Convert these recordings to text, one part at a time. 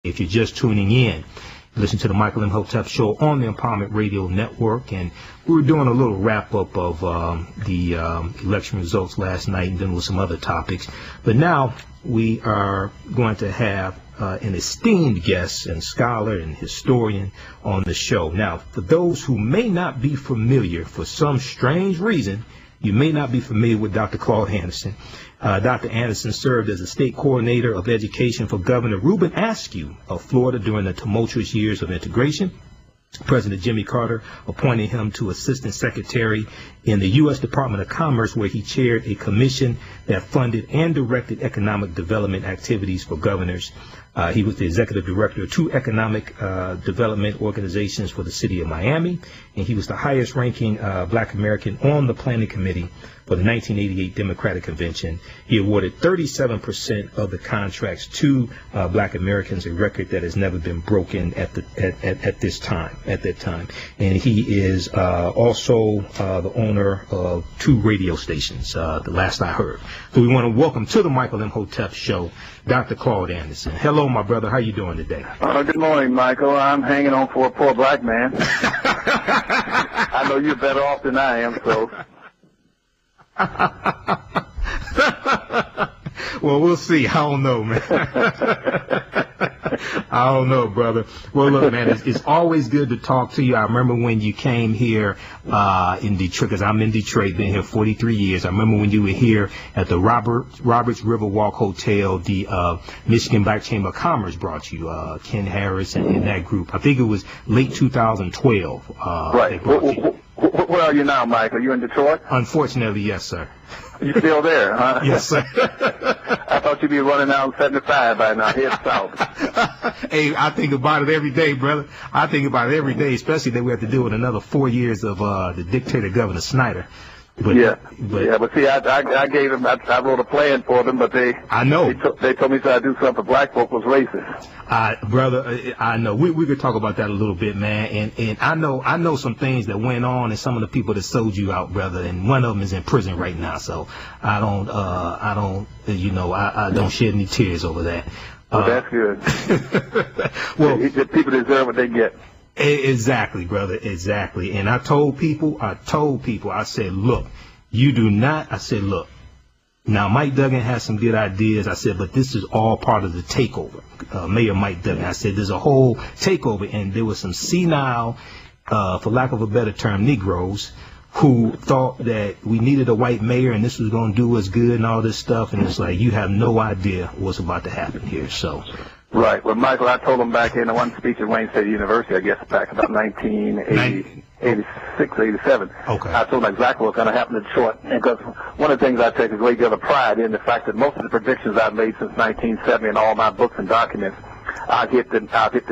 If you're just tuning in, listen to the Michael M. Hotep Show on the Empowerment Radio Network, and we were doing a little wrap-up of the election results last night, and then with some other topics. But now we are going to have an esteemed guest and scholar and historian on the show. Now, for those who may not be familiar, for some strange reason, you may not be familiar with Dr. Claud Anderson. Dr. Anderson served as a state coordinator of education for Governor Reuben Askew of Florida during the tumultuous years of integration. President Jimmy Carter appointed him to assistant secretary in the U.S. Department of Commerce, where he chaired a commission that funded and directed economic development activities for governors. He was the executive director of two economic development organizations for the city of Miami, and he was the highest ranking black American on the planning committee for the 1988 Democratic Convention. He awarded 37% of the contracts to black Americans, a record that has never been broken at that time. And he is also the owner of two radio stations, the last I heard. So we want to welcome to the Michael M. Hotep Show, Dr. Claud Anderson. Hello, my brother. How you doing today? Good morning, Michael. I'm hanging on for a poor black man. I know you're better off than I am, so. Well, we'll see. I don't know, man. I don't know, brother. Well, look, man, it's always good to talk to you. I remember when you came here in Detroit, because I'm in Detroit, been here 43 years. I remember when you were here at the Roberts Riverwalk Hotel, the Michigan Black Chamber of Commerce brought you, Ken Harris and that group. I think it was late 2012. Right. Where are you now, Mike? Are you in Detroit? Unfortunately, yes, sir. You still there, huh? Yes, sir. I thought you'd be running down 75 by now, head south. Hey, I think about it every day, brother. I think about it every day, especially that we have to deal with another 4 years of the dictator Governor Snyder. But see, I gave them, I wrote a plan for them, but they told me to do something for black folk was racist. Brother, I know. We could talk about that a little bit, man. And I know some things that went on and some of the people that sold you out, brother. And one of them is in prison right now. So I don't shed any tears over that. Well, that's good. Well, the people deserve what they get. Exactly, brother, exactly. And I told people, I said, look, look, now Mike Duggan has some good ideas. I said, but this is all part of the takeover. Mayor Mike Duggan, I said, there's a whole takeover, and there was some senile, for lack of a better term, Negroes who thought that we needed a white mayor and this was going to do us good and all this stuff. And it's like, you have no idea what's about to happen here. So. Right. Well, Michael, I told him back in one speech at Wayne State University, I guess back about 1986, 87. Okay. I told him exactly what's going to happen in Detroit. Because one of the things I take a great deal of pride in the fact that most of the predictions I've made since 1970 in all my books and documents, I'll hit the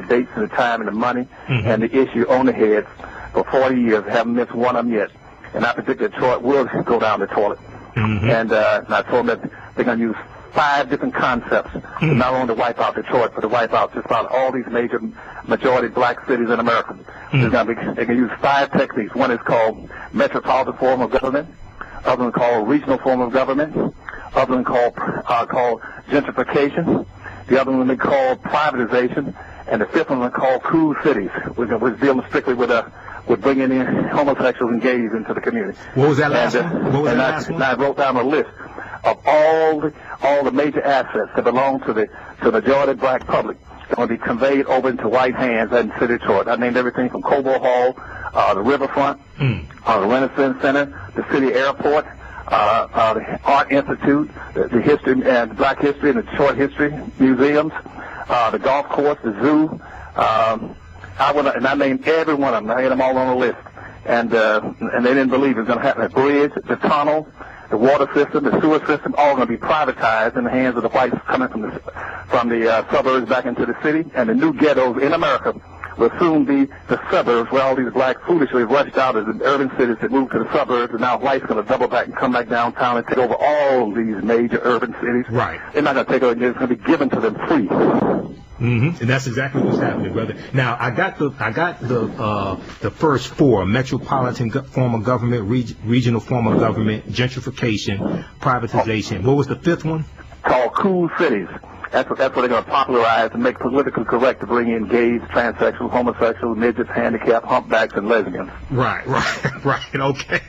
dates and the time and the money and the issue on the head for 40 years. I haven't missed one of them yet. And I predict that Detroit will go down the toilet. And I told them that they're going to use 5 different concepts, not only to wipe out Detroit, but to wipe out just about all these majority black cities in America. They can use 5 techniques. One is called metropolitan form of government, other one called regional form of government, other one called gentrification, the other one they call privatization, and the 5th one called cool cities, which is dealing strictly with bringing in homosexuals and gays into the community. What was that last one? What was that last one? And I wrote down a list of all the major assets that belong to the majority black public that will be conveyed over into white hands in the city of Detroit. I named everything from Cobo Hall, the riverfront, the Renaissance Center, the city airport, the Art Institute, the history and Black History and the Detroit History museums, the golf course, the zoo. I named every one of them. I had them all on the list, and they didn't believe it was going to happen. The bridge, the tunnel, the water system, the sewer system, all going to be privatized in the hands of the whites coming from the suburbs back into the city, and the new ghettos in America will soon be the suburbs where all these blacks foolishly rushed out of the urban cities to move to the suburbs, and now whites going to double back and come back downtown and take over all these major urban cities. Right. They're not going to take over; it's going to be given to them free. And that's exactly what's happening, brother. Now, I got the first 4: metropolitan form of government, regional form of government, gentrification, privatization. What was the 5th one? Called cool cities. That's what they're going to popularize and make politically correct to bring in gays, transsexuals, homosexuals, midgets, handicapped, humpbacks, and lesbians. Right. Okay.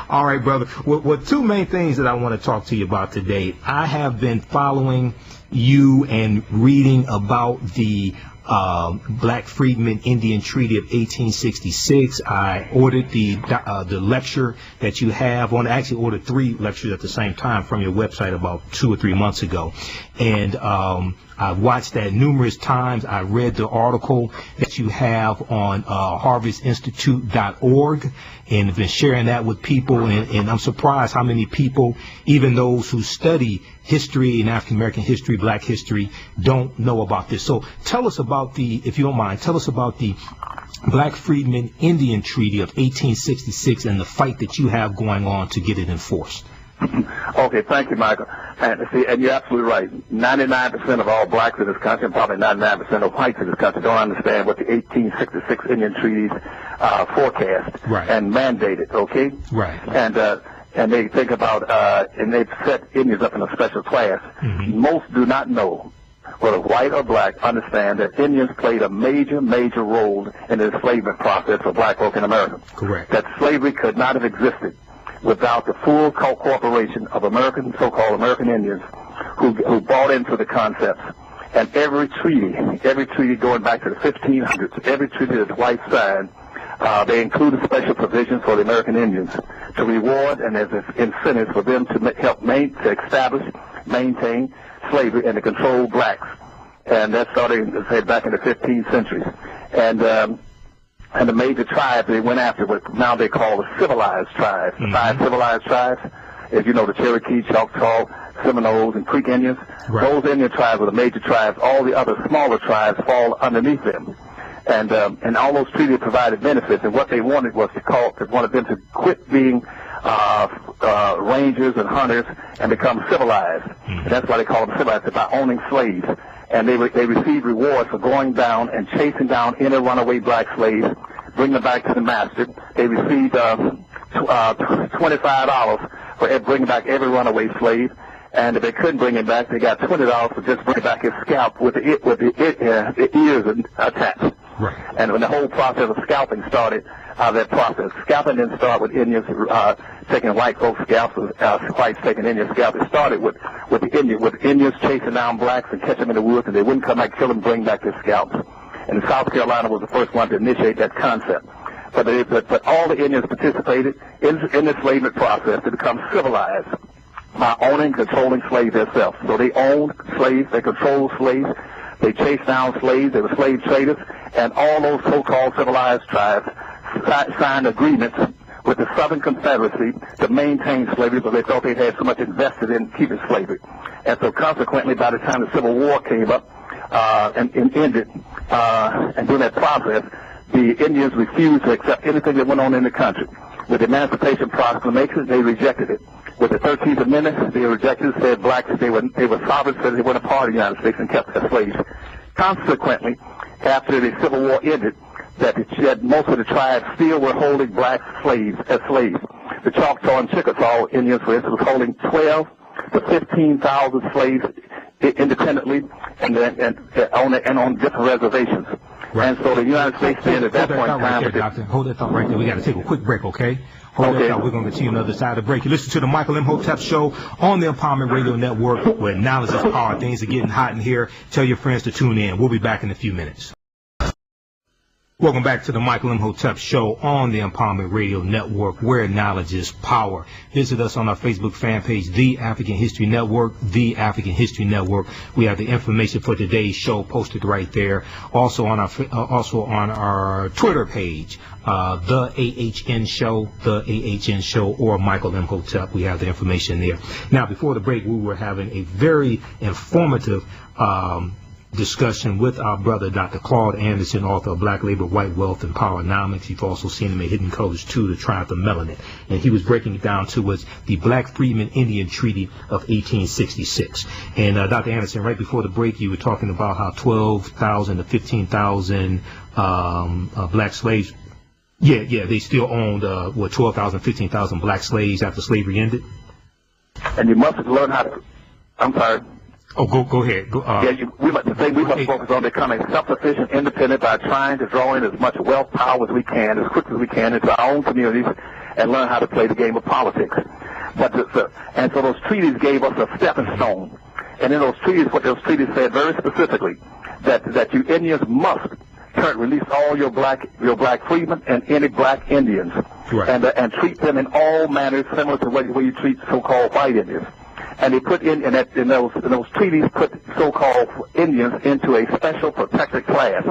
All right, brother. Well, two main things that I want to talk to you about today. I have been following you and reading about the Black Freedmen Indian Treaty of 1866. I ordered the lecture that you have on. I actually ordered 3 lectures at the same time from your website about 2 or 3 months ago, and I've watched that numerous times. I read the article that you have on harvestinstitute.org and have been sharing that with people, and I'm surprised how many people, even those who study history and African American history, Black history, don't know about this. So tell us about if you don't mind, tell us about the Black Freedmen Indian Treaty of 1866 and the fight that you have going on to get it enforced. Okay, thank you, Michael. And you're absolutely right. 99% of all blacks in this country, and probably 99% of whites in this country, don't understand what the 1866 Indian treaties forecast and mandated. Okay, right. And they think about and they've set Indians up in a special class. Mm-hmm. Most do not know, whether white or black, understand that Indians played a major role in the enslavement process for black folk in America. Correct. That slavery could not have existed without the full cooperation of so-called American Indians who bought into the concepts. And every treaty going back to the 1500s, every treaty that whites signed, they included special provisions for the American Indians to reward and as incentives for them to help to establish, maintain slavery and to control blacks. And that started, say, back in the 15th century. And the major tribes they went after what now they call the civilized tribes. Mm-hmm. 5 civilized tribes, as you know, the Cherokee, Choctaw, Seminoles, and Creek Indians. Right. Those Indian tribes are the major tribes. All the other smaller tribes fall underneath them. And all those treaties provided benefits. And what they wanted was they wanted them to quit being rangers and hunters and become civilized. Mm-hmm. And that's why they call them civilized, by owning slaves. And they received rewards for going down and chasing down any runaway black slaves, bringing them back to the master. They received $25 for bringing back every runaway slave. And if they couldn't bring him back, they got $20 for just bringing back his scalp with the ears attached. Right. And when the whole process of scalping started, scalping didn't start with Indians taking white folks' scalps, whites taking Indian scalps. It started with Indians chasing down blacks and catching them in the woods, and they wouldn't come back, kill them, bring back their scalps. And South Carolina was the first one to initiate that concept. But all the Indians participated in the enslavement process to become civilized by owning, controlling slaves themselves. So they owned slaves, they controlled slaves, they chased down slaves, they were slave traders, and all those so-called civilized tribes signed agreements with the Southern Confederacy to maintain slavery because they thought they had so much invested in keeping slavery. And so consequently, by the time the Civil War came up and ended, and during that process, the Indians refused to accept anything that went on in the country. With the Emancipation Proclamation, they rejected it. With the 13th Amendment, they rejected it, said blacks, they were sovereign, said they weren't a part of the United States and kept their slaves. Consequently, after the Civil War ended, that most of the tribes still were holding black slaves as slaves. The Choctaw and Chickasaw Indians, for instance, was holding 12 to 15,000 slaves independently and on different reservations. Right. And so the United States did at that point in time. Hold that thought right there. We got to take a quick break, okay? Hold that thought. We're going to get to you another side of the break. You listen to the Michael Imhotep Show on the Empowerment Radio Network, where knowledge is power. Things are getting hot in here. Tell your friends to tune in. We'll be back in a few minutes. Welcome back to the Michael Imhotep Show on the Empowerment Radio Network, where knowledge is power. Visit us on our Facebook fan page, The African History Network, The African History Network. We have the information for today's show posted right there. Also on our Twitter page, The AHN Show, or Michael Imhotep. We have the information there. Now, before the break, we were having a very informative discussion with our brother, Dr. Claud Anderson, author of Black Labor, White Wealth, and Powernomics. You've also seen him in Hidden Colors 2, The Triumph of Melanin. And he was breaking it down to us, the Black Freedmen Indian Treaty of 1866. And Dr. Anderson, right before the break, you were talking about how 12,000 to 15,000 black slaves, they still owned, 12,000, 15,000 black slaves after slavery ended? And you must learn how to, I'm sorry. Oh, go ahead. We must focus on becoming self-sufficient, independent by trying to draw in as much wealth power as we can, as quick as we can, into our own communities, and learn how to play the game of politics. And so those treaties gave us a stepping stone. And in those treaties, what those treaties said very specifically, that you Indians must release all your black freedmen and any black Indians, right, and treat them in all manners similar to the way you treat so-called white Indians. And they put in those treaties put so-called Indians into a special protected class.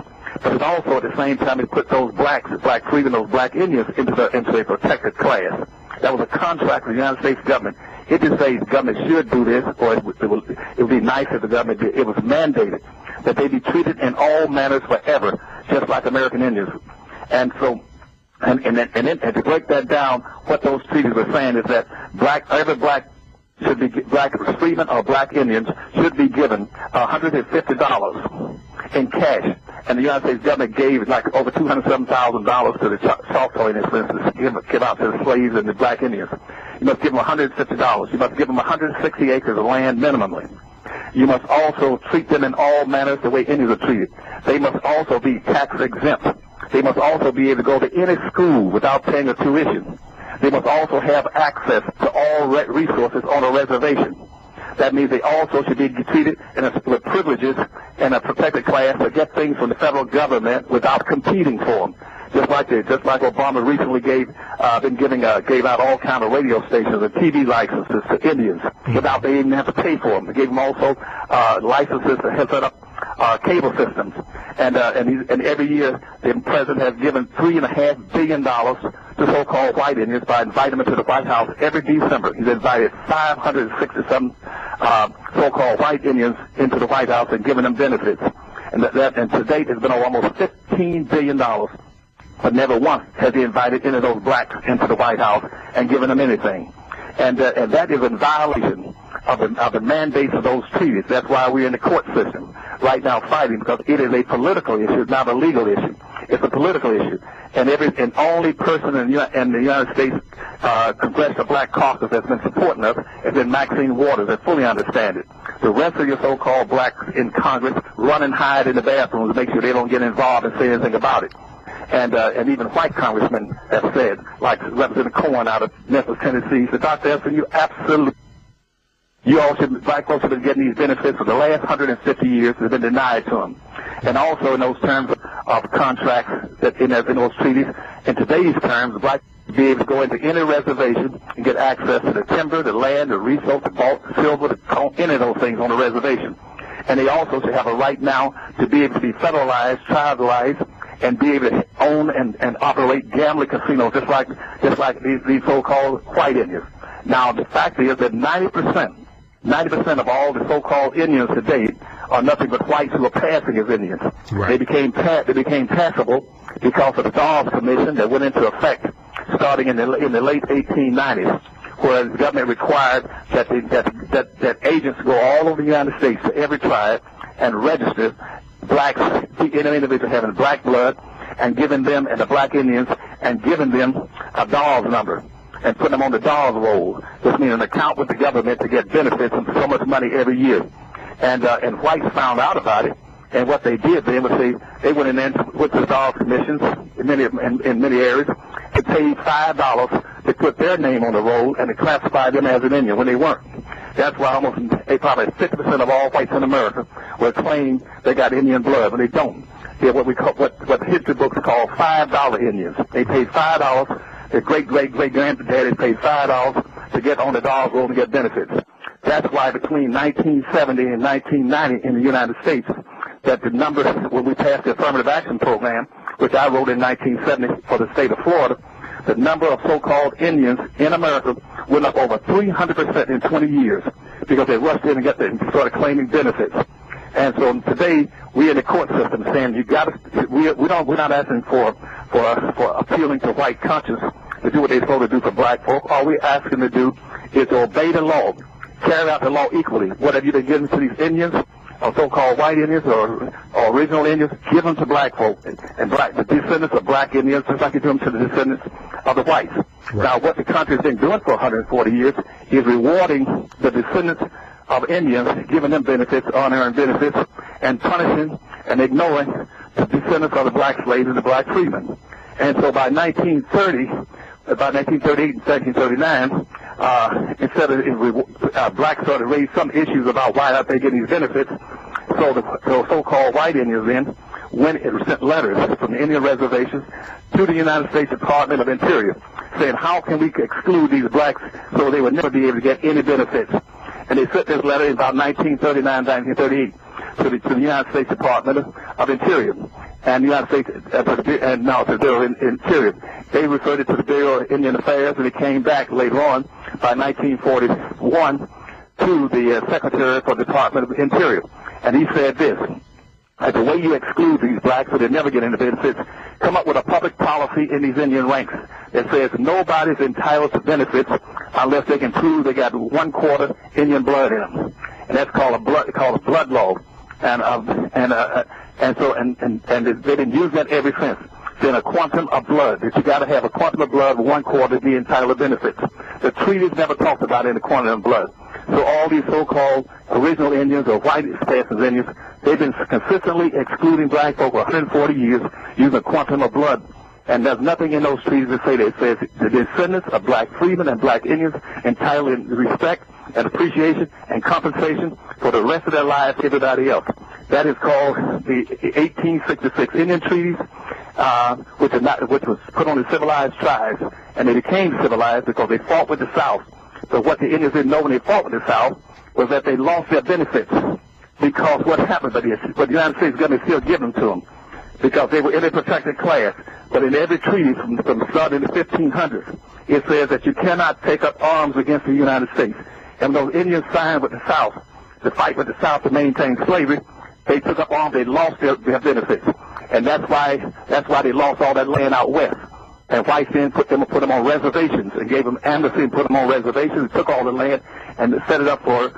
But it also at the same time it put those black freedmen, those black Indians into a protected class. That was a contract with the United States government. It didn't say the government should do this, or it would be nice if the government did. It was mandated that they be treated in all manners forever, just like American Indians. And so, and to break that down, what those treaties were saying is that every black freedmen or black Indians should be given $150 in cash. And the United States government gave like over $207,000 to the Choctaw Indians, for instance, to give out to the slaves and the black Indians. You must give them $150. You must give them 160 acres of land minimally. You must also treat them in all manners the way Indians are treated. They must also be tax exempt. They must also be able to go to any school without paying a tuition. They must also have access to all resources on a reservation. That means they also should be treated with privileges in a protected class to get things from the federal government without competing for them. Just like Obama recently gave out all kind of radio stations and TV licenses to Indians without they even have to pay for them. They gave them also licenses to set up cable systems. And every year the president has given $3.5 billion to so-called white Indians by inviting them to the White House every December. He's invited 567 so-called white Indians into the White House and given them benefits. And to date it's been almost $15 billion. But never once has he invited any of those blacks into the White House and given them anything. And that is in violation of the mandates of those treaties. That's why we're in the court system right now fighting, because it is a political issue, not a legal issue. It's a political issue. And only person in the United States Congressional Black Caucus that's been supporting us has been Maxine Waters, that fully understand it. The rest of your so-called blacks in Congress run and hide in the bathrooms to make sure they don't get involved and say anything about it. And even white congressmen have said, like Representative Cohen out of Memphis, Tennessee, said, Dr. Anderson, black folks have been getting these benefits for the last 150 years that have been denied to them. And also in those terms of contracts that in those treaties, in today's terms, blacks be able to go into any reservation and get access to the timber, the land, the resource, the vault, the silver, any of those things on the reservation. And they also should have a right now to be able to be federalized, tribalized, and be able to own and operate gambling casinos just like these so-called white Indians. Now, the fact is that 90% of all the so-called Indians today are nothing but whites who are passing as Indians. Right. They became passable because of the Dawes Commission that went into effect starting in the late 1890s, where the government required that agents go all over the United States to every tribe and register blacks, any individual having black blood, and giving them, and the black Indians, and giving them a Dawes number and putting them on the Dawes roll, which means an account with the government to get benefits and so much money every year. And whites found out about it, and what they did then was they went in there with the Dawes commissions in many areas and paid $5 to put their name on the roll and to classify them as an Indian when they weren't. That's why probably 50% of all whites in America will claim they got Indian blood, but they don't. They're what the history books call $5 Indians. They paid $5. Their great-great-great-granddaddy paid $5 to get on the Dawes roll and get benefits. That's why between 1970 and 1990 in the United States, that the numbers, when we passed the affirmative action program, which I wrote in 1970 for the state of Florida, the number of so-called Indians in America went up over 300% in 20 years because they rushed in and started claiming benefits. And so today we're in the court system saying we're not asking for appealing to white conscience to do what they're supposed to do for black folk. All we're asking to do is to obey the law, carry out the law equally. What have you been giving to these Indians, or so-called white Indians, or original Indians? Give them to black folk and the descendants of black Indians, just like you do them to the descendants of the whites. Right. Now, what the country's been doing for 140 years is rewarding the descendants of Indians, giving them benefits, unearned benefits, and punishing and ignoring the descendants of the black slaves and the black freedmen. And so by 1938 and 1939, instead of blacks started to raise some issues about why aren't they getting these benefits, so the so-called white Indians then sent letters from the Indian reservations to the United States Department of Interior saying, how can we exclude these blacks so they would never be able to get any benefits? And they sent this letter in about 1939, 1938 to the United States Department of Interior. And the United States, and now to the Bureau of Interior. They referred it to the Bureau of Indian Affairs, and it came back later on by 1941 to the Secretary for the Department of Interior. And he said this, that the way you exclude these blacks so they never get any benefits, come up with a public policy in these Indian ranks that says nobody's entitled to benefits unless they can prove they got 1/4 Indian blood in them. And that's called a blood law. And they've been using that ever since. Then a quantum of blood, that you got to have a quantum of blood of 1/4 to be entitled to benefits. The treaties never talked about any quantum of blood. So all these so-called original Indians or white expansion Indians, they've been consistently excluding black folk for 140 years using a quantum of blood. And there's nothing in those treaties that say that. It says the descendants of black freedmen and black Indians entitled in respect and appreciation and compensation for the rest of their lives to everybody else. That is called the 1866 Indian Treaties, which was put on the civilized tribes, and they became civilized because they fought with the South. But what the Indians didn't know when they fought with the South was that they lost their benefits, because what happened, but the United States government still gave them to them, because they were in a protected class. But in every treaty from the start in the 1500s, it says that you cannot take up arms against the United States. And those Indians signed with the South to fight with the South to maintain slavery, they took up arms, they lost their benefits. And that's why they lost all that land out west. And whites then put them on reservations and gave them amnesty and put them on reservations and took all the land and set it up for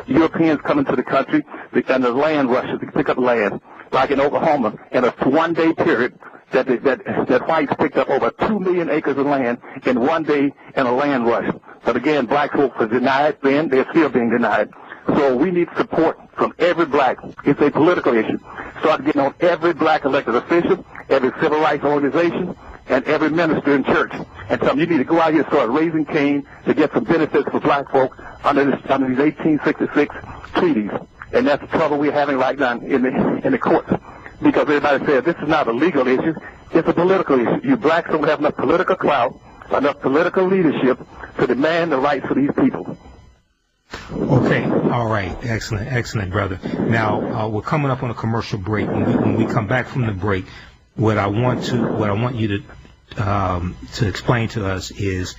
Europeans coming to the country and the land rushes to pick up land, like in Oklahoma, in a one-day period that whites picked up over 2 million acres of land in one day in a land rush. But again, black folks were denied then, they're still being denied. So we need support from every black. It's a political issue. Start getting on every black elected official, every civil rights organization, and every minister in church. And tell them you need to go out here and start raising Cain to get some benefits for black folk under these 1866 treaties. And that's the trouble we're having right now in the courts. Because everybody says this is not a legal issue, it's a political issue. You blacks don't have enough political clout, enough political leadership to demand the rights for these people. Okay, all right, excellent, brother. Now we're coming up on a commercial break. When we come back from the break, what I want you to explain to us is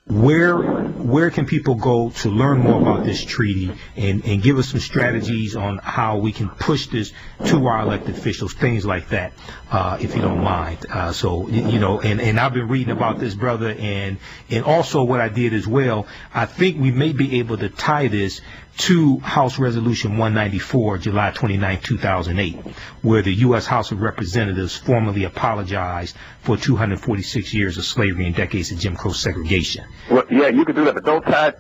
where can people go to learn more about this treaty and give us some strategies on how we can push this to our elected officials, things like that, if you don't mind. So, and I've been reading about this, brother, and also what I did as well, I think we may be able to tie this to House Resolution 194, July 29, 2008, where the U.S. House of Representatives formally apologized for 246 years of slavery and decades of Jim Crow segregation. Well, yeah, you can do that, but don't tie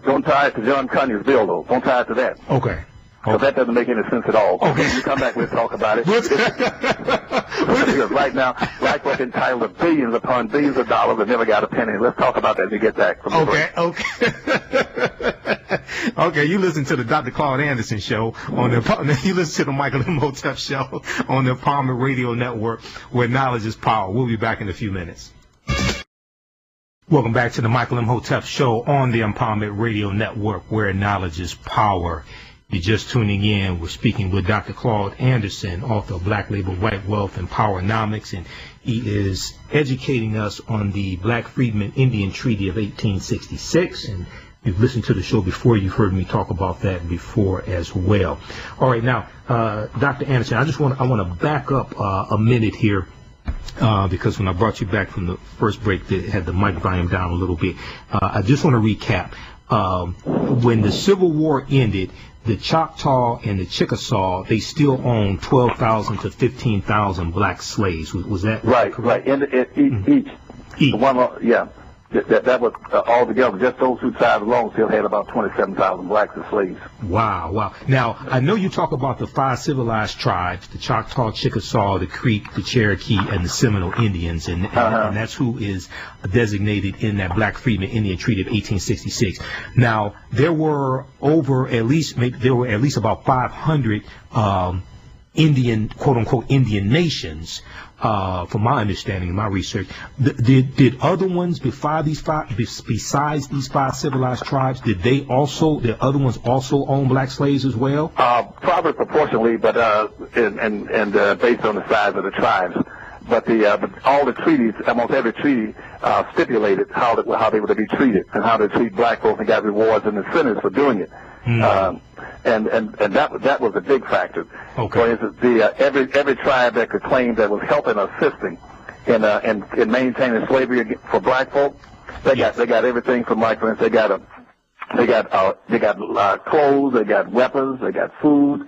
it to John Conyers' bill, though. Don't tie it to that. Okay. So that doesn't make any sense at all. Okay. When you come back, we'll talk about it. Because right now, black folk entitled to billions upon billions of dollars and never got a penny. Let's talk about that when we get back from the break. Okay, you listen to the Dr. Claud Anderson show you listen to the Michael M. Hotep show on the Empowerment Radio Network, where knowledge is power. We'll be back in a few minutes. Welcome back to the Michael M. Hotep show on the Empowerment Radio Network, where knowledge is power. You're just tuning in. We're speaking with Dr. Claud Anderson, author of Black Label, White Wealth, and Powernomics, and he is educating us on the Black Freedmen Indian Treaty of 1866. And you've listened to the show before. You've heard me talk about that before as well. All right, now, Dr. Anderson, I want to back up a minute here. Because when I brought you back from the first break, they had the mic volume down a little bit. I just want to recap. When the Civil War ended, the Choctaw and the Chickasaw, they still owned 12,000 to 15,000 black slaves. Was that right? correct? Right. Each. One, yeah. that was all together. Just those two tribes alone still had about 27,000 blacks as slaves. Wow, wow. Now, I know you talk about the 5 civilized tribes, the Choctaw, Chickasaw, the Creek, the Cherokee, and the Seminole Indians, and that's who is designated in that Black Freedmen Indian Treaty of 1866. Now, there were at least about 500 Indian, quote-unquote, Indian nations, from my understanding and my research. Did other ones besides these 5 civilized tribes, did other ones also own black slaves as well? Probably proportionally, but and based on the size of the tribes. But all the treaties, almost every treaty, stipulated how they were to be treated and how to treat black folks, and got rewards and incentives for doing it. And that was a big factor. Okay. For instance, every tribe that could claim that was helping or assisting in maintaining slavery for black folk, they got everything from, like, for instance, they got clothes, they got weapons, they got food.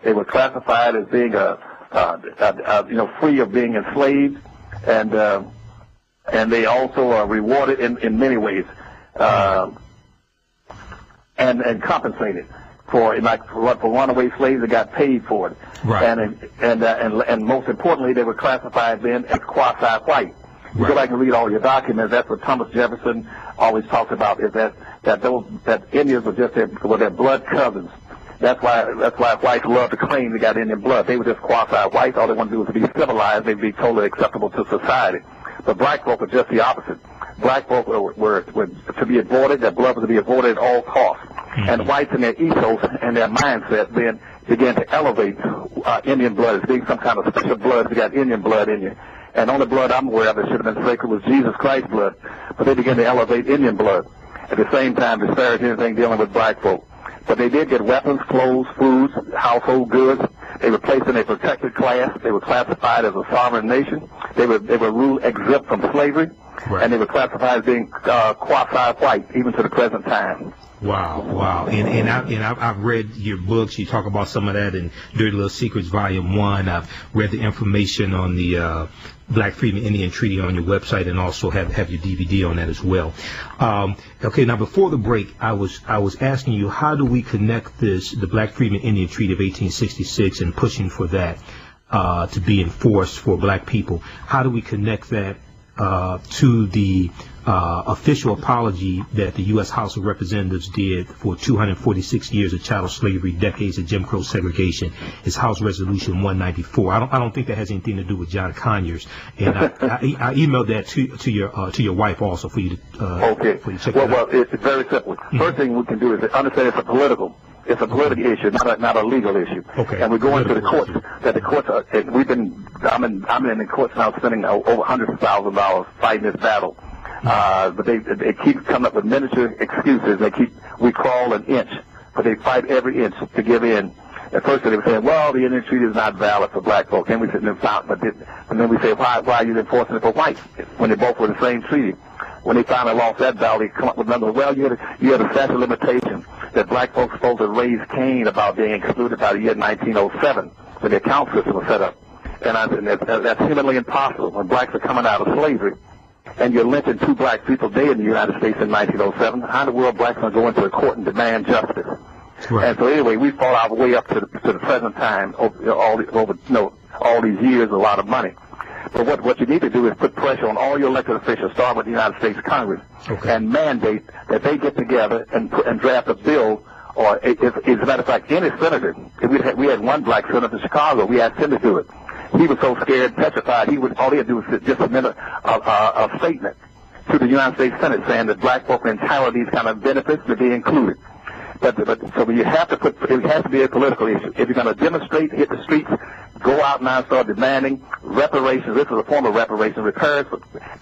They were classified as being free of being enslaved, and they also are rewarded in many ways. And compensated for runaway slaves. They got paid for it, right. And most importantly, they were classified then as quasi-white. You go back and read all your documents. That's what Thomas Jefferson always talks about, is that Indians were just their blood cousins. That's why whites love to claim they got Indian blood. They were just quasi-whites. All they wanted to do was to be civilized. They'd be totally acceptable to society. But black folk were just the opposite. Black folk were to be avoided. Their blood was to be avoided at all costs. And whites in their ethos and their mindset then began to elevate Indian blood as being some kind of special blood. You got Indian blood in you. And the only blood I'm aware of that should have been sacred was Jesus Christ's blood. But they began to elevate Indian blood. At the same time, disparage anything dealing with black folk. But they did get weapons, clothes, foods, household goods. They were placed in a protected class. They were classified as a sovereign nation. They were ruled exempt from slavery. Right. And they were classified as being quasi-white, even to the present time. Wow, wow. And I've read your books. You talk about some of that in Dirty Little Secrets, Volume 1. I've read the information on the Black Freedmen Indian Treaty on your website, and also have your DVD on that as well. Okay, now before the break, I was asking you, how do we connect the Black Freedmen Indian Treaty of 1866 and pushing for that to be enforced for black people? How do we connect that to the official apology that the U.S. House of Representatives did for 246 years of chattel slavery, decades of Jim Crow segregation? It's House Resolution 194. I don't think that has anything to do with John Conyers, and I emailed that to your wife also for you to okay. For you to check well, it's very simple. First thing we can do is understand it's a political issue, not a legal issue. Okay. And we go into the courts. That the courts are. I'm in the courts now, spending over $100,000 fighting this battle. But they keep coming up with miniature excuses. We crawl an inch, but they fight every inch to give in. At first they were saying, well, the Indian Treaty is not valid for black folks. Then we sit and found, and then we say, why are you enforcing it for whites when they both were the same treaty? When they finally lost that battle, they come up with another. Well, you had a statute of limitation that black folks supposed to raise Cain about being excluded by the year 1907 when the account system was set up. And that's humanly impossible when blacks are coming out of slavery. And you're lynching 2 black people a day in the United States in 1907. How in the world blacks are going to go into a court and demand justice? Right. And so anyway, we fought our way up to the present time over all these years, a lot of money. But what you need to do is put pressure on all your elected officials, starting with the United States Congress, and mandate that they get together and draft a bill. Or, as a matter of fact, any senator, if we had one black senator in Chicago, we asked him to do it. He was so scared, petrified, all he had to do was just submit a statement to the United States Senate saying that black folk are entitled to these kind of benefits to be included. So you have to it has to be a political issue. If you're going to demonstrate, hit the streets, go out now and start demanding reparations. This is a form of reparation, repairs,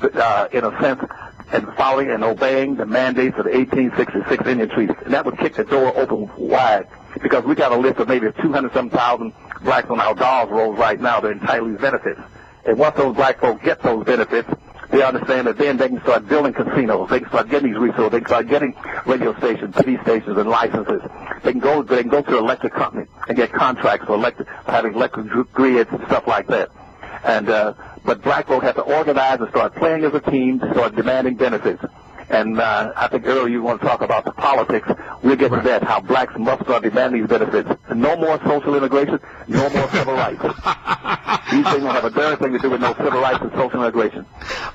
in a sense, and following and obeying the mandates of the 1866 Indian Treaty. And that would kick the door open wide, because we got a list of maybe 200-some-thousand blacks on our dolls rolls right now that are entitled to these benefits. And once those black folks get those benefits, they understand that then they can start building casinos. They can start getting these resources. They can start getting radio stations, TV stations, and licenses. They can go to an electric company and get contracts for having electric grids and stuff like that. And but black folk have to organize and start playing as a team to start demanding benefits. And I think earlier you want to talk about the politics. We'll get to that, how blacks must start demanding these benefits. No more social integration, no more civil rights. These things don't have a darn thing to do with no civil rights and social integration.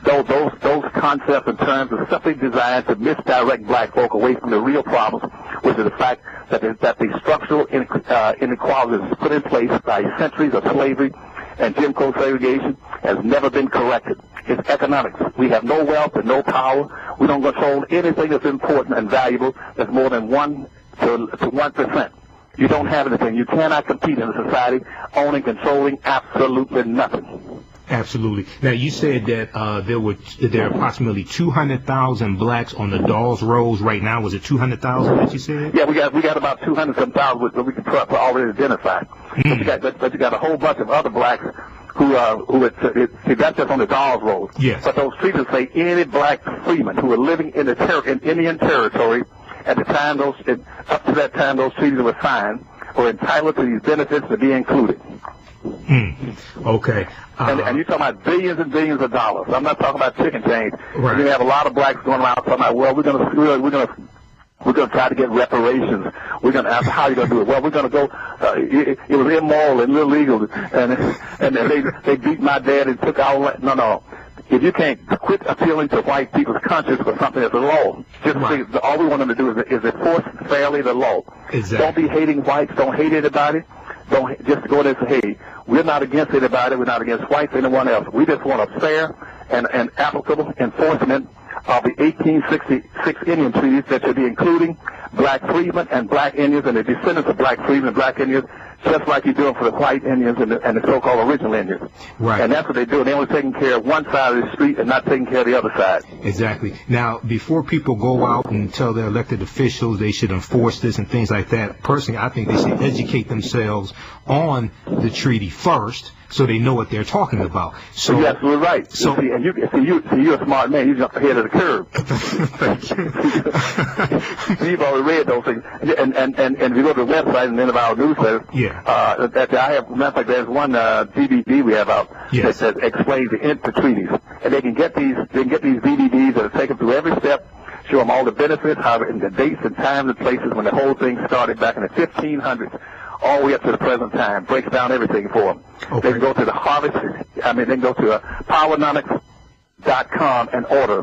Those concepts and terms are simply designed to misdirect black folk away from the real problems, which is the fact that the structural inequalities put in place by centuries of slavery and Jim Crow segregation has never been corrected. It's economics. We have no wealth and no power. We don't control anything that's important and valuable that's more than 1 to 1%. You don't have anything. You cannot compete in a society owning, controlling absolutely nothing. Absolutely. Now, you said that there are approximately 200,000 blacks on the Dawes Rolls right now. Was it 200,000 that you said? Yeah, we got about 200,000 that we can already identify. But you got a whole bunch of other blacks who that's just on the Dawes Rolls. Yes. But those treaties say any black freemen who are living in Indian territory at the time up to that time those treaties were signed were entitled to these benefits to be included. Okay. And you're talking about billions and billions of dollars. I'm not talking about chicken change. Right. You have a lot of blacks going around talking about, well, we're going to try to get reparations. We're going to ask how you're going to do it. Well, we're going to go. It was immoral and illegal, and they beat my dad and took our. No. If you can't quit appealing to white people's conscience for something that's a law, all we want them to do is enforce fairly the law. Exactly. Don't be hating whites. Don't hate anybody. Don't just go there and say, hey, we're not against anybody. We're not against whites or anyone else. We just want a fair and applicable enforcement of the 1866 Indian treaties that should be including black freedmen and black Indians and the descendants of black freedmen and black Indians, just like you're doing for the white Indians and the so-called original Indians. Right. And that's what they're doing. They're only taking care of one side of the street and not taking care of the other side. Exactly. Now, before people go out and tell their elected officials they should enforce this and things like that, personally, I think they should educate themselves on the treaty first, so they know what they're talking about. So you're absolutely right. So you're a smart man. You jumped ahead of the curve. Thank you. You've already read those things, and if you go to the website and then of our newsletter, I have. Matter of fact, there's one DVD we have out that explains the treaties, and they can get these DVDs that are taken through every step. Show them all the benefits, and the dates and times and places when the whole thing started back in the 1500s. All the way up to the present time, breaks down everything for them. Okay. They can go to the they can go to powernomics.com and order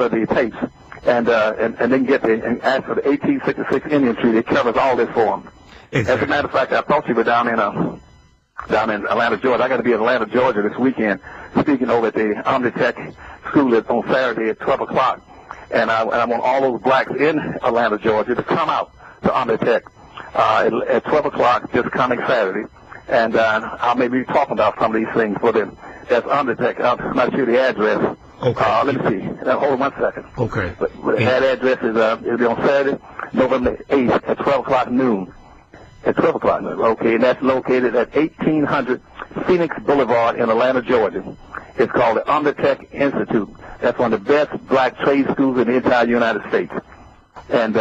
the tapes, and then get and ask for the 1866 Indian Treaty. It covers all this for them. Exactly. As a matter of fact, I thought you were down in Atlanta, Georgia. I got to be in Atlanta, Georgia this weekend, speaking over at the Omnitech School on Saturday at 12 o'clock, and I want all those blacks in Atlanta, Georgia, to come out to Omnitech. At 12 o'clock this coming Saturday, and I'll maybe be talking about some of these things for them. That's Undertech. I'm not sure the address. Okay. Let me see. Hold on 1 second. Okay. But that address is it'll be on Saturday, November 8th at 12 o'clock noon. At 12 o'clock noon. Okay, and that's located at 1800 Phoenix Boulevard in Atlanta, Georgia. It's called the Undertech Institute. That's one of the best black trade schools in the entire United States. And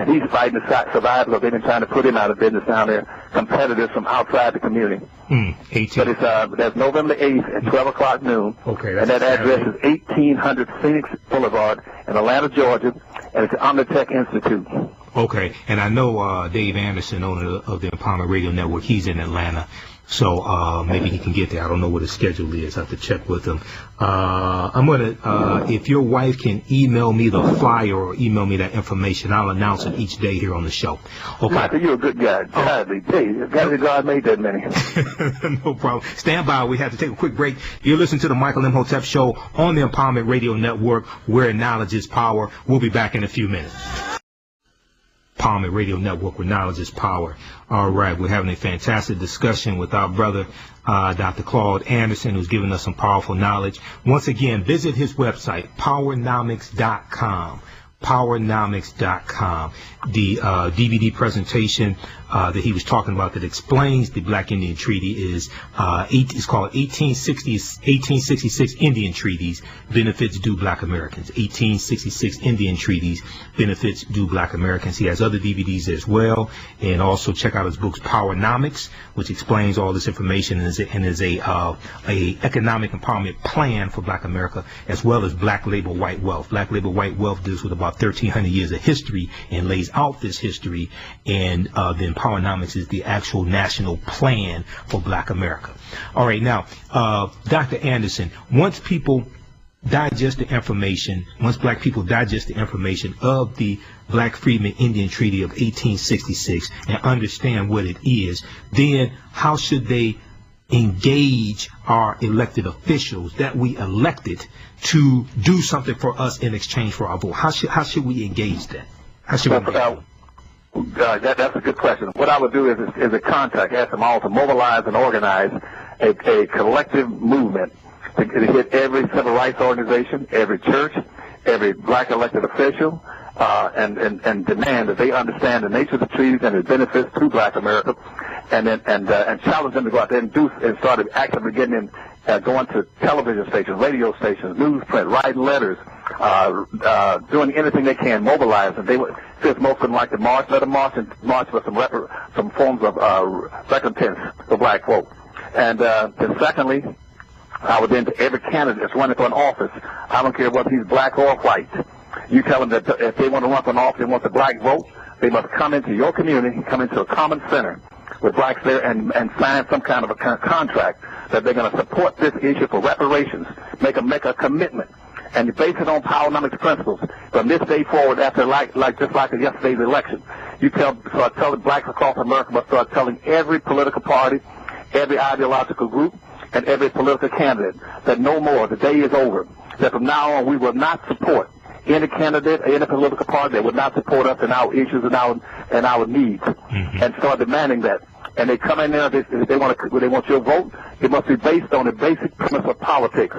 he's fighting to survive because they've been trying to put him out of business down there, competitors from outside the community. 18. But that's November 8th at 12 o'clock noon. Okay. And that address is 1800 Phoenix Boulevard in Atlanta, Georgia, and it's on the Tech Institute. Okay. And I know Dave Anderson, owner of the Empowerment Radio Network, he's in Atlanta. So maybe he can get there. I don't know what his schedule is. I have to check with him. I'm going to, if your wife can email me the flyer or email me that information, I'll announce it each day here on the show. Okay. Michael, you're a good guy. God made that many. No problem. Stand by. We have to take a quick break. You're listening to the Michael Imhotep Show on the Empowerment Radio Network, where knowledge is power. We'll be back in a few minutes. Empowerment Radio Network, where knowledge is power. All right, we're having a fantastic discussion with our brother, Dr. Claud Anderson, who's giving us some powerful knowledge. Once again, visit his website, powernomics.com. Powernomics.com. The DVD presentation that he was talking about that explains the Black Indian Treaty is it's called 1866 Indian Treaties, Benefits Due Black Americans. 1866 Indian Treaties, Benefits Due Black Americans. He has other DVDs as well, and also check out his books Powernomics, which explains all this information and is a economic empowerment plan for Black America, as well as Black Labor White Wealth. Black Labor White Wealth deals with about 1,300 years of history and lays out this history, and then Powernomics is the actual national plan for Black America. All right, now, Dr. Anderson, once people digest the information, once Black people digest the information of the Black Freedmen Indian Treaty of 1866 and understand what it is, then how should they engage our elected officials that we elected to do something for us in exchange for our vote? How should we engage that? How should we engage them? That's a good question. What I would do is a contact, ask them all to mobilize and organize a collective movement to hit every civil rights organization, every church, every Black elected official, and demand that they understand the nature of the treaties and its benefits to Black America, and challenge them to go out there and start actively getting in, going to television stations, radio stations, newsprint, writing letters, doing anything they can, mobilize. And since most of them like to march, let them march with some forms of recompense for Black folk. And then secondly, I would then to every candidate that's running for an office, I don't care whether he's Black or white, you tell them that if they want to run for an office and want the Black vote, they must come into your community, come into a common center with Blacks there, and sign some kind of a contract that they're going to support this issue for reparations, make a commitment, and base it on Powernomics principles. From this day forward, after just like yesterday's election, start telling Blacks across America, but start telling every political party, every ideological group, and every political candidate that no more, the day is over, that from now on we will not support any candidate, any political party that would not support us in our issues and our needs, and start demanding that. And they come in there, they want your vote, it must be based on the basic premise of politics,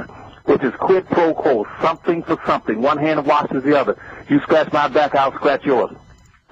which is quid pro quo, something for something. One hand washes the other. You scratch my back, I'll scratch yours.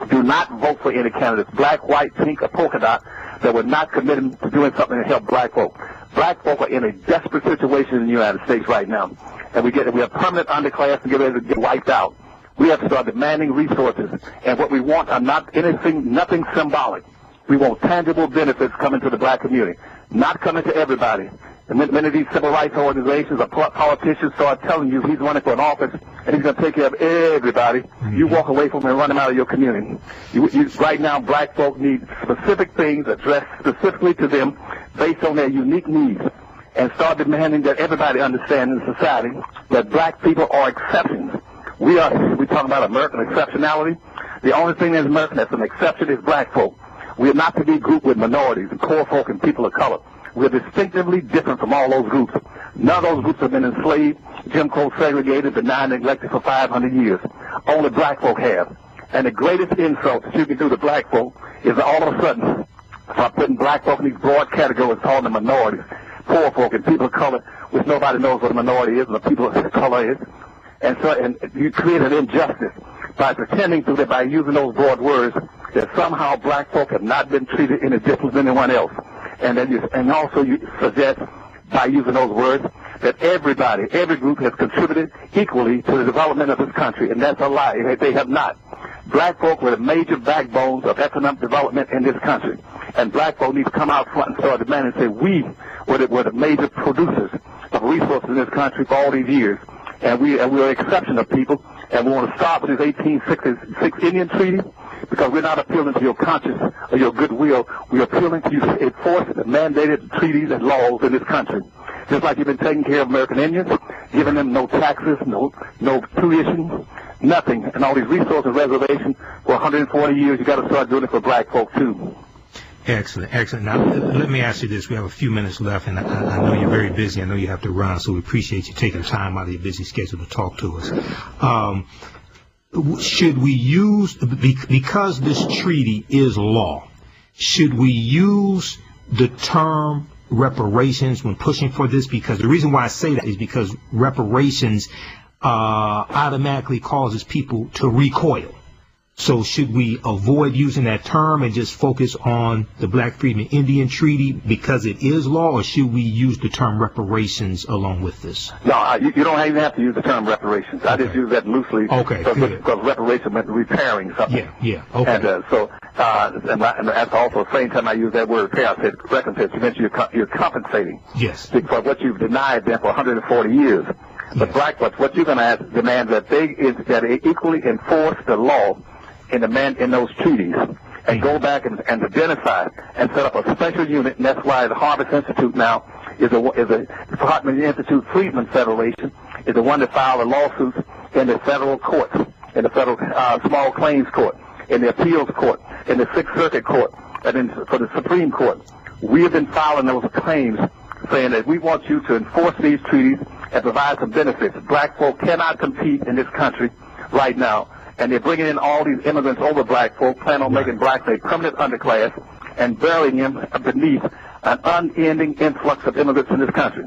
Do not vote for any candidates, Black, white, pink, or polka dot, that were not committed to doing something to help Black folk. Black folk are in a desperate situation in the United States right now, and we have permanent underclass and get ready to get wiped out. We have to start demanding resources, and what we want are nothing symbolic. We want tangible benefits coming to the Black community, not coming to everybody. And many of these civil rights organizations or politicians start telling you he's running for an office and he's going to take care of everybody. You walk away from him and run him out of your community. Right now, Black folk need specific things addressed specifically to them based on their unique needs, and start demanding that everybody understand in society that Black people are exceptions. We talk about American exceptionality. The only thing that's American that's an exception is Black folk. We are not to be grouped with minorities and poor folk and people of color. We're distinctively different from all those groups. None of those groups have been enslaved, Jim Crow segregated, denied, neglected for 500 years. Only Black folk have. And the greatest insult that you can do to Black folk is all of a sudden start putting Black folk in these broad categories, calling them minorities, poor folk, and people of color, which nobody knows what a minority is and the people of color is. And you create an injustice by pretending to that by using those broad words that somehow Black folk have not been treated any different than anyone else. And also you suggest by using those words that every group has contributed equally to the development of this country, and that's a lie. They have not. Black folk were the major backbones of economic development in this country, and Black folk need to come out front and start demanding and say we were the major producers of resources in this country for all these years, and we are an exception of people, and we want to stop with this 1866 Indian Treaty, because we're not appealing to your conscience or your goodwill. We're appealing to you to enforce the mandated treaties and laws in this country. Just like you've been taking care of American Indians, giving them no taxes, no tuition, nothing, and all these resources reservations for 140 years, you got to start doing it for Black folk too. Excellent, excellent. Now, let me ask you this. We have a few minutes left, and I know you're very busy. I know you have to run, so we appreciate you taking time out of your busy schedule to talk to us. Should we use, because this treaty is law, should we use the term reparations when pushing for this? Because the reason why I say that is because reparations automatically causes people to recoil. So should we avoid using that term and just focus on the Black Freedmen Indian Treaty because it is law, or should we use the term reparations along with this? No, you don't even have to use the term reparations. Okay. I just use that loosely. Okay, because reparation meant repairing something. Yeah, okay. And and that's also the same time I use that word repair, I said recompense. You mentioned you're compensating. Yes. For what you've denied them for 140 years. But yes. Black folks, what you're going to demand that they equally enforce the law in those treaties, and go back and identify and set up a special unit, and that's why the Harvest Institute now is a Hartman Institute Freedmen Federation is the one that filed the lawsuits in the federal courts, in the federal small claims court, in the appeals court, in the Sixth Circuit Court, and then for the Supreme Court. We have been filing those claims saying that we want you to enforce these treaties and provide some benefits. Black folk cannot compete in this country right now. And they're bringing in all these immigrants over black folk, plan on making blacks a permanent underclass and burying them beneath an unending influx of immigrants in this country.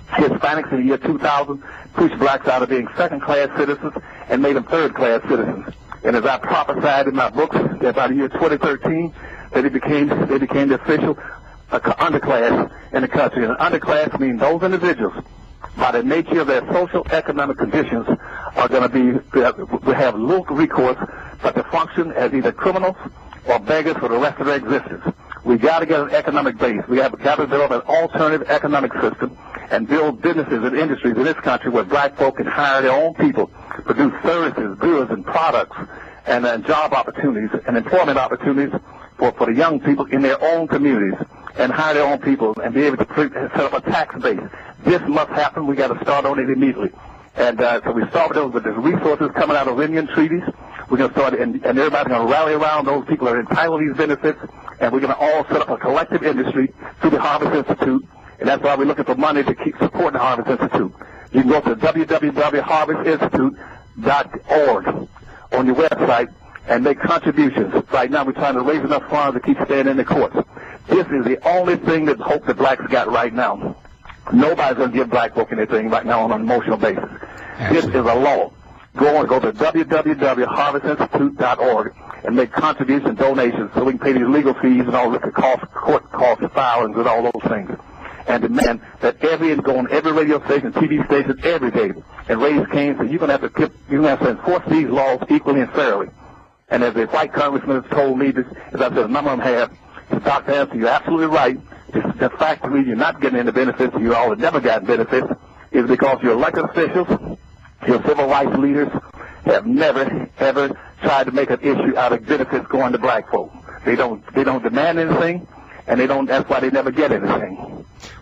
Hispanics in the year 2000 pushed blacks out of being second-class citizens and made them third-class citizens. And as I prophesied in my books about the year 2013, that they became the official underclass in the country. And an underclass means those individuals, by the nature of their social economic conditions, are going to have little recourse but to function as either criminals or beggars for the rest of their existence. We got to get an economic base. We have got to develop an alternative economic system and build businesses and industries in this country where black folk can hire their own people, produce services, goods, and products, and job opportunities and employment opportunities for the young people in their own communities, and hire their own people and be able to set up a tax base. This must happen. We got to start on it immediately. And so we start with the resources coming out of Indian treaties. We're going to start, and everybody's going to rally around those people that are entitled to these benefits, and we're going to all set up a collective industry through the Harvest Institute, and that's why we're looking for money to keep supporting the Harvest Institute. You can go to www.harvestinstitute.org on your website and make contributions. Right now we're trying to raise enough funds to keep staying in the courts. This is the only thing that hope the blacks got right now. Nobody's going to give black folk anything right now on an emotional basis. Absolutely. This is a law. Go to www.harvestinstitute.org and make contributions, donations, so we can pay these legal fees and all the court costs, filings, and all those things. And demand that every radio station, TV station, every day, and raise cane. So you're going to have to enforce these laws equally and fairly. And as the white congressman has told me, as I said, a number of them have, Dr. Anderson, you're absolutely right. The fact that you're not getting any benefits, you all have never gotten benefits, is because your elected officials, your civil rights leaders, have never, ever tried to make an issue out of benefits going to black folk. They don't demand anything, and that's why they never get anything.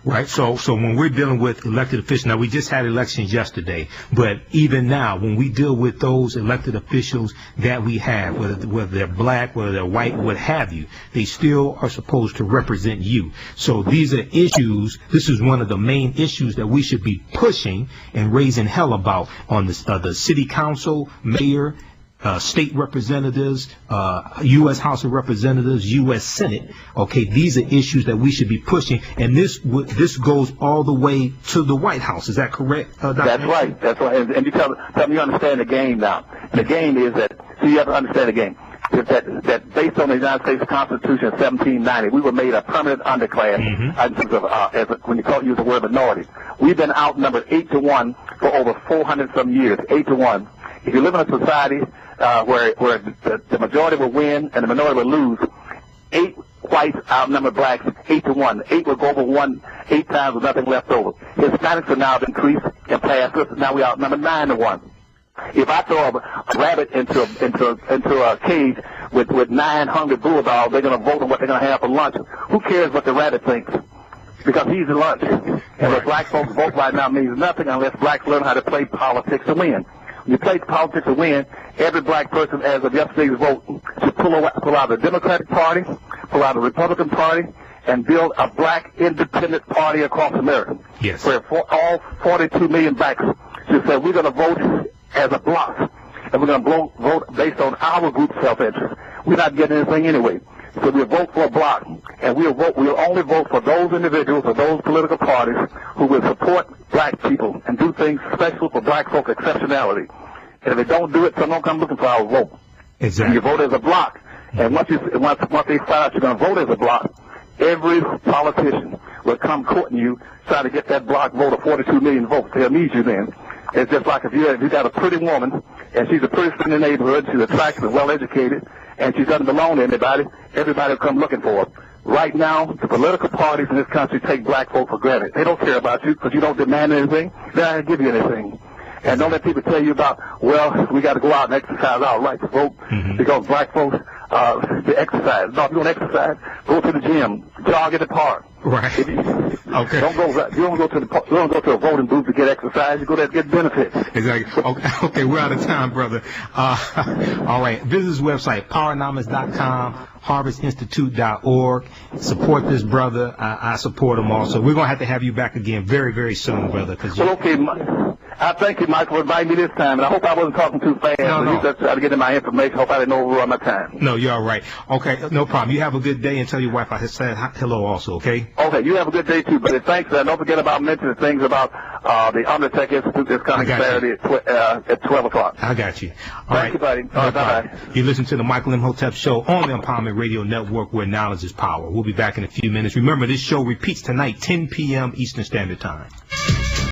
Right. So when we're dealing with elected officials, now we just had elections yesterday, but even now when we deal with those elected officials that we have, whether they're black, whether they're white, what have you, they still are supposed to represent you. So these are issues. This is one of the main issues that we should be pushing and raising hell about on the city council, mayor, state representatives, U.S. House of Representatives, U.S. Senate. Okay, these are issues that we should be pushing, and this goes all the way to the White House. Is that correct, Dr. That's right. That's right. And you tell me you understand the game now. And the game is that, so you have to understand the game. That based on the United States Constitution of 1790, we were made a permanent underclass in terms of, when you use the word minority. We've been outnumbered 8-1 for over 400-some years, 8-1. If you live in a society where the majority will win and the minority will lose, 8 whites outnumber blacks 8-1. 8 will go over 8 times with nothing left over. Hispanics have now increased and passed us. Now we outnumber 9-1. If I throw a rabbit into a cage with 9 hungry bulldogs, they're going to vote on what they're going to have for lunch. Who cares what the rabbit thinks? Because he's the lunch. And what black folks vote right now means nothing unless blacks learn how to play politics to win. When you play politics to win, every black person, as of yesterday's vote, should pull out the Democratic Party, pull out the Republican Party, and build a black independent party across America. Yes. Where all 42 million blacks should say, we're going to vote as a bloc, and we're going to vote based on our group's self-interest. We're not getting anything anyway. So we'll vote for a bloc, and we'll only vote for those individuals or those political parties who will support black people and do things special for black folk exceptionality. And if they don't do it, someone come looking for our vote. Exactly. You vote as a block. And once they find out you're going to vote as a block, every politician will come courting you, trying to get that block vote of 42 million votes. They'll need you then. It's just like if you got a pretty woman, and she's a pretty in the neighborhood, she's attractive and well-educated, and she doesn't belong to anybody, everybody will come looking for her. Right now, the political parties in this country take black folk for granted. They don't care about you because you don't demand anything. They're not going to give you anything. And don't let people tell you about, well, we got to go out and exercise our right to vote because black folks, they exercise. No, if you want to exercise, go to the gym, jog in the park. Right. Okay. You don't go to a voting booth to get exercise. You go there to get benefits. Exactly. Okay, we're out of time, brother. All right. Visit his website, poweronomics.com, harvestinstitute.org. Support this brother. I support him also. We're going to have you back again very, very soon, brother. Well, okay. I thank you, Mike, for inviting me this time, and I hope I wasn't talking too fast. No. Just trying to get in my information. Hope I didn't overrun my time. No, you're all right. Okay, no problem. You have a good day, and tell your wife I said hello also, okay? Okay, you have a good day, too, buddy. Thanks. Don't forget about mentioning things about the Undertech Institute this coming Saturday at 12 o'clock. I got you. Thank you, buddy. Bye-bye. You listen to the Michael M. Hotep Show on the Empowerment Radio Network, where knowledge is power. We'll be back in a few minutes. Remember, this show repeats tonight, 10 p.m. Eastern Standard Time.